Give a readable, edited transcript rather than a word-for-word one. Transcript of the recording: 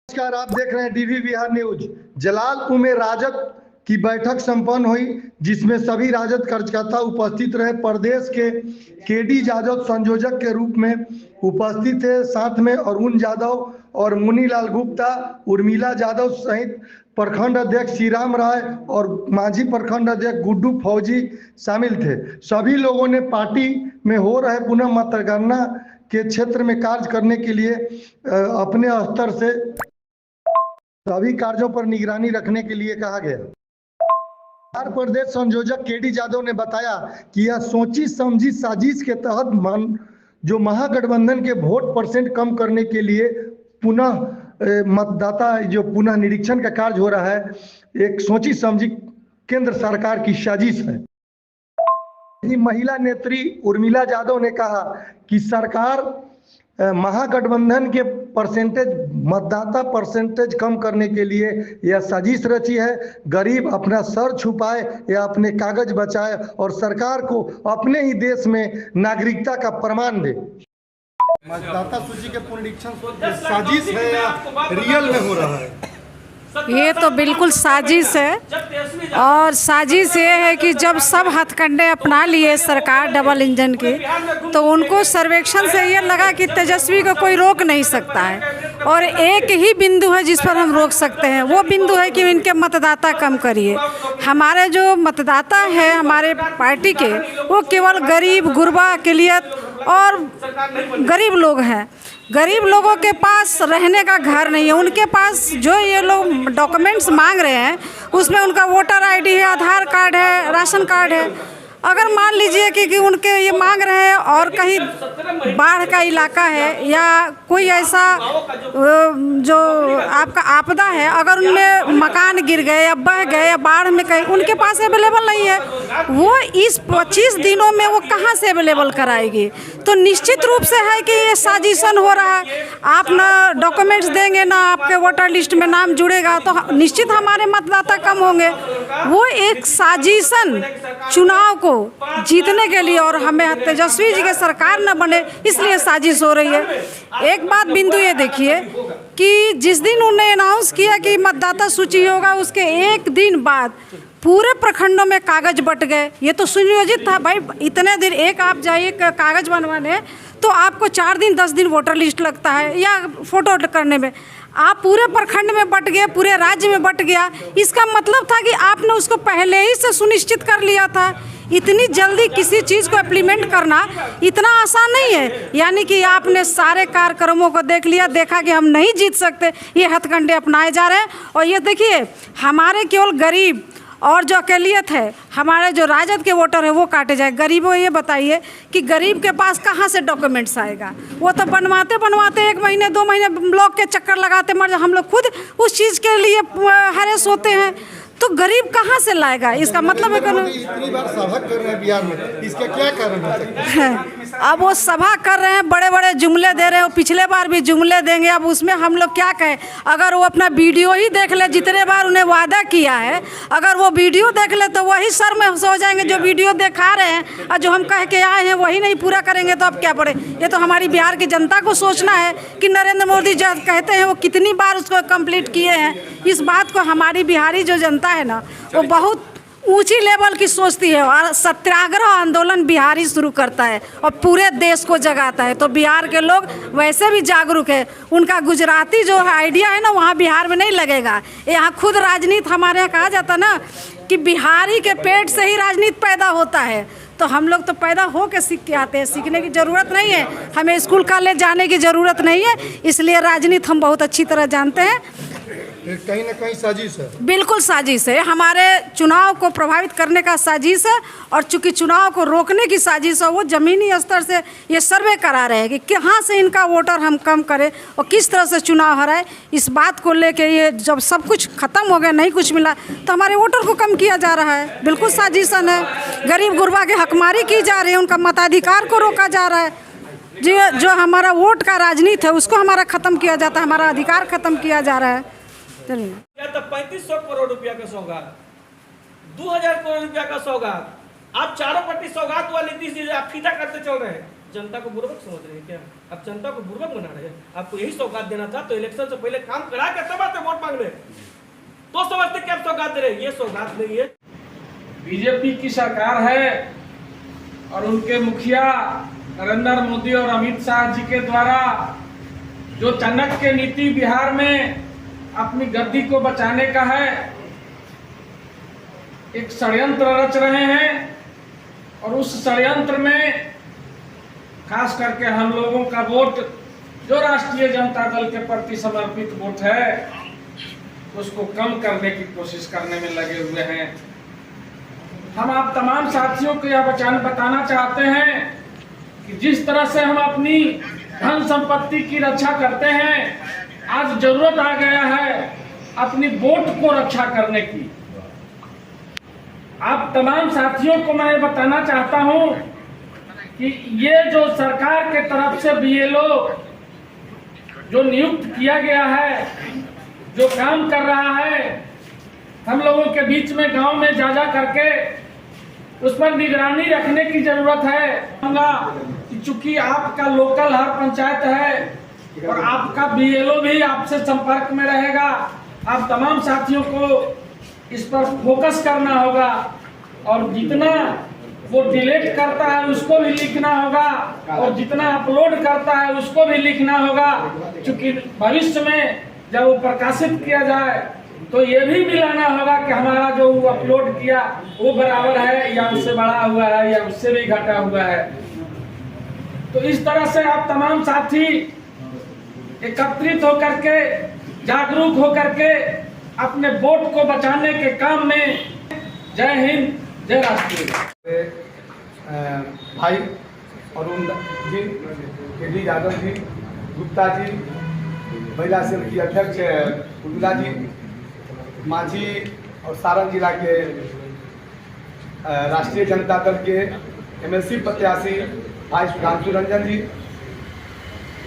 नमस्कार, आप देख रहे हैं डीवी बिहार न्यूज। जलालपुर में राजद की बैठक संपन्न हुई, जिसमें सभी राजद कार्यकर्ता उपस्थित रहे। प्रदेश के केडी यादव संयोजक के रूप में उपस्थित थे, साथ में अरुण यादव और मुनीलाल गुप्ता, उर्मिला यादव सहित प्रखंड अध्यक्ष श्री राम राय और मांझी प्रखंड अध्यक्ष गुड्डू फौजी शामिल थे। सभी लोगों ने पार्टी में हो रहे पुनः मतगणना के क्षेत्र में कार्य करने के लिए अपने स्तर से सभी कार्यों पर निगरानी रखने के लिए कहा गया। बिहार प्रदेश संयोजक केडी यादव ने बताया कि यह सोची समझी साजिश के तहत जो महागठबंधन के वोट परसेंट कम करने के लिए पुनः मतदाता जो पुनः निरीक्षण का कार्य हो रहा है, एक सोची समझी केंद्र सरकार की साजिश है। महिला नेत्री उर्मिला यादव ने कहा कि सरकार महागठबंधन के मतदाता परसेंटेज कम करने के लिए यह साजिश रची है। गरीब अपना सर छुपाए या अपने कागज बचाए और सरकार को अपने ही देश में नागरिकता का प्रमाण दे। मतदाता सूची के पुनरीक्षण साजिश है या रियल में हो रहा है? ये तो बिल्कुल साजिश है, और साजिश ये है कि जब सब हथकंडे अपना लिए सरकार डबल इंजन की, तो उनको सर्वेक्षण से ये लगा कि तेजस्वी को कोई रोक नहीं सकता है, और एक ही बिंदु है जिस पर हम रोक सकते हैं, वो बिंदु है कि इनके मतदाता कम करिए। हमारे जो मतदाता है हमारे पार्टी के, वो केवल गरीब गुरबा अक़लियत और गरीब लोग हैं। गरीब लोगों के पास रहने का घर नहीं है। उनके पास जो ये लोग डॉक्यूमेंट्स मांग रहे हैं, उसमें उनका वोटर आईडी है, आधार कार्ड है, राशन कार्ड है। अगर मान लीजिए कि उनके ये मांग रहे हैं और कहीं बाढ़ का इलाका है या कोई ऐसा जो आपका आपदा है, अगर उनमें मकान गिर गए या बह गए या बाढ़ में कहीं उनके पास अवेलेबल नहीं है, वो इस 25 दिनों में वो कहाँ से अवेलेबल कराएगी? तो निश्चित रूप से है कि ये साजिशन हो रहा है। आप ना डॉक्यूमेंट्स देंगे ना आपके वोटर लिस्ट में नाम जुड़ेगा, तो निश्चित हमारे मतदाता कम होंगे। वो एक साजिशन चुनाव को जीतने के लिए, और हमें तेजस्वी जी के सरकार न बने इसलिए साजिश हो रही है। एक बात बिंदु ये देखिए कि जिस दिन उन्होंने अनाउंस किया कि मतदाता सूची होगा, उसके एक दिन बाद पूरे प्रखंडों में कागज बट गए। ये तो सुनियोजित था भाई। इतने दिन एक आप जाइए कागज बनवाने तो आपको 4 दिन 10 दिन वोटर लिस्ट लगता है या फोटो करने में, आप पूरे प्रखंड में बट गए, पूरे राज्य में बट गया। इसका मतलब था कि आपने उसको पहले ही से सुनिश्चित कर लिया था। इतनी जल्दी किसी चीज़ को इम्प्लीमेंट करना इतना आसान नहीं है। यानी कि आपने सारे कार्यक्रमों को देख लिया, देखा कि हम नहीं जीत सकते, ये हथकंडे अपनाए जा रहे हैं। और ये देखिए, हमारे केवल गरीब और जो अक़लियत है, हमारे जो राजद के वोटर हैं, वो काटे जाए। गरीबों ये बताइए कि गरीब के पास कहाँ से डॉक्यूमेंट्स आएगा? वो तो बनवाते बनवाते 1 महीने 2 महीने ब्लॉक के चक्कर लगाते मर, हम लोग खुद उस चीज़ के लिए हैरेस होते हैं, तो गरीब कहाँ से लाएगा? इसका मतलब है कि इतनी बार सभा कर रहे हैं बिहार में, इसका क्या कारण हो सकता है? अब वो सभा कर रहे हैं, बड़े बड़े जुमले दे रहे हैं, पिछले बार भी जुमले देंगे। अब उसमें हम लोग क्या कहें? अगर वो अपना वीडियो ही देख ले, जितने बार उन्हें वादा किया है, अगर वो वीडियो देख ले तो वही सर में हो जाएंगे। जो वीडियो दिखा रहे हैं और जो हम कह के आए हैं वही नहीं पूरा करेंगे तो अब क्या पड़े? ये तो हमारी बिहार की जनता को सोचना है कि नरेंद्र मोदी जो कहते हैं वो कितनी बार उसको कंप्लीट किए हैं। इस बात को हमारी बिहारी जो जनता है ना, वो बहुत ऊंची लेवल की सोचती है, और सत्याग्रह आंदोलन बिहारी शुरू करता है और पूरे देश को जगाता है। तो बिहार के लोग वैसे भी जागरूक है। उनका गुजराती जो आइडिया है ना, वहाँ बिहार में नहीं लगेगा। यहाँ खुद राजनीति, हमारे यहाँ कहा जाता ना कि बिहारी के पेट से ही राजनीति पैदा होता है। तो हम लोग तो पैदा हो के सीख के आते हैं, सीखने की ज़रूरत नहीं है, हमें स्कूल कॉलेज जाने की ज़रूरत नहीं है। इसलिए राजनीति हम बहुत अच्छी तरह जानते हैं। कहीं ना कहीं साजिश है, बिल्कुल साजिश है। हमारे चुनाव को प्रभावित करने का साजिश है, और चूंकि चुनाव को रोकने की साजिश है, वो ज़मीनी स्तर से ये सर्वे करा रहे हैं कि कहाँ से इनका वोटर हम कम करें और किस तरह से चुनाव हराए। इस बात को लेके ये जब सब कुछ ख़त्म हो गया, नहीं कुछ मिला, तो हमारे वोटर को कम किया जा रहा है। बिल्कुल साजिशन है। गरीब गुरबा की हकमारी की जा रही है, उनका मताधिकार को रोका जा रहा है। जो हमारा वोट का राजनीति है उसको हमारा ख़त्म किया जाता है, हमारा अधिकार ख़त्म किया जा रहा है। या तो 3500 करोड़ रुपया का सौगात, 2000 करोड़ रुपया का सौगात, आप चारों पट्टी सौगात वाली नीति आप फीता करते चल रहे हैं। जनता को बुर्बक समझ रहे हैं क्या? आप जनता को बुर्बक बना रहे हैं। आपको यही सौगात देना था तो इलेक्शन से पहले काम करा के तब आते वोट मांगने, तो समझते कि आप सौगात दे रहे हैं। ये सौगात नहीं है। बीजेपी की सरकार है और उनके मुखिया नरेंद्र मोदी और अमित शाह जी के द्वारा जो चाणक्य नीति बिहार में अपनी गद्दी को बचाने का है, एक षड्यंत्र रच रहे हैं और उस षड्यंत्र में खास करके हम लोगों का वोट जो राष्ट्रीय जनता दल के प्रति समर्पित वोट है उसको कम करने की कोशिश करने में लगे हुए हैं। हम आप तमाम साथियों को यह बताना चाहते हैं कि जिस तरह से हम अपनी धन संपत्ति की रक्षा करते हैं, आज जरूरत आ गया है अपनी वोट को रक्षा करने की। आप तमाम साथियों को मैं बताना चाहता हूं कि ये जो सरकार के तरफ से बीएलओ जो नियुक्त किया गया है, जो काम कर रहा है, हम लोगों के बीच में गांव में जा करके उस पर निगरानी रखने की जरूरत है। कि चूंकि आपका लोकल हर पंचायत है और आपका बीएलओ भी आपसे संपर्क में रहेगा, आप तमाम साथियों को इस पर फोकस करना होगा और जितना वो डिलीट करता है उसको भी लिखना होगा और जितना अपलोड करता है उसको भी लिखना होगा, क्योंकि भविष्य में जब वो प्रकाशित किया जाए तो ये भी मिलाना होगा कि हमारा जो अपलोड किया वो बराबर है या उससे बढ़ा हुआ है या उससे भी घटा हुआ है। तो इस तरह से आप तमाम साथी एकत्रित होकर के, जागरूक होकर के अपने वोट को बचाने के काम में, जय हिंद, जय राष्ट्रीय। भाई अरुण जी, केडी यादव जी, गुप्ता जी, महिला सेल की अध्यक्ष उर्मिला जी, माझी और सारण जिला के राष्ट्रीय जनता दल के एमएलसी प्रत्याशी भाई सुधांशु रंजन जी,